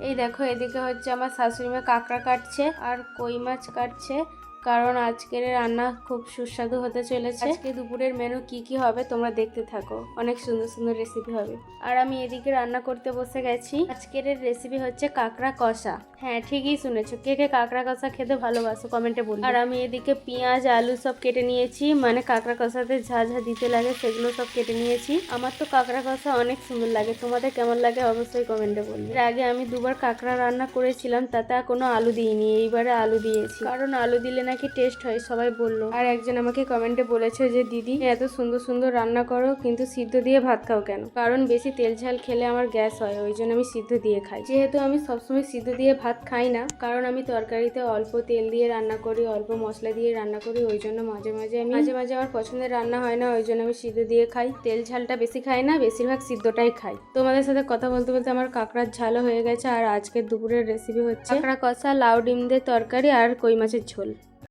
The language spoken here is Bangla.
এই দেখো এদিকে হচ্ছে আমার শাশুড়ি মা কাঁকড়া কাটছে আর কই মাছ কাটছে, কারণ আজকের রান্না খুব সুস্বাদু হতে চলেছে। আজকে দুপুরের মেনু কি কি হবে তোমরা দেখতে থাকো, অনেক সুন্দর সুন্দর রেসিপি হবে। আর আমি এদিকে রান্না করতে বসে গেছি। আজকের রেসিপি হচ্ছে কাঁকড়া কষা। হ্যাঁ ঠিকই শুনেছো, কে কে কাঁকড়া কষা খেতে ভালোবাসো কমেন্টে বলো। আর আমি এদিকে পেঁয়াজ আলু সব কেটে নিয়েছি, মানে কাঁকড়া কষাতে ঝা ঝা দিতে লাগে সেগুলো সব কেটে নিয়েছি। আমার তো কাঁকড়া কষা অনেক সুন্দর লাগে, তোমাদের কেমন লাগে অবশ্যই কমেন্টে বলবে। এর আগে আমি দুবার কাঁকড়া রান্না করেছিলাম, তাতে কোনো আলু দিইনি, এইবারে আলু দিয়েছি, কারণ আলু দিলে নাকি টেস্ট হয় সবাই বললো। আর একজন আমাকে কমেন্টে বলেছে যে দিদি এত সুন্দর সুন্দর রান্না করো কিন্তু সিদ্ধ দিয়ে ভাত খাও কেন? কারণ বেশি তেল ঝাল খেলে আমার গ্যাস হয়, ওই জন্য আমি সিদ্ধ দিয়ে খাই। যেহেতু আমি সবসময় সিদ্ধ দিয়ে ভাত খাই না, কারণ আমি তরকারিতে অল্প তেল দিয়ে রান্না করি, অল্প মশলা দিয়ে রান্না করি, ওই জন্য মাঝে মাঝে আমার পছন্দের রান্না হয় না, ওই জন্য আমি সিদ্ধ দিয়ে খাই। তেল ঝালটা বেশি খাই না, বেশিরভাগ সিদ্ধটাই খাই। তোমাদের সাথে কথা বলতে বলতে আমার কাঁকড়ার ঝালও হয়ে গেছে। আর আজকের দুপুরের রেসিপি হচ্ছে কাঁকড়া কষা, লাউ ডিম দিয়ে তরকারি আর কই মাছের ঝোল।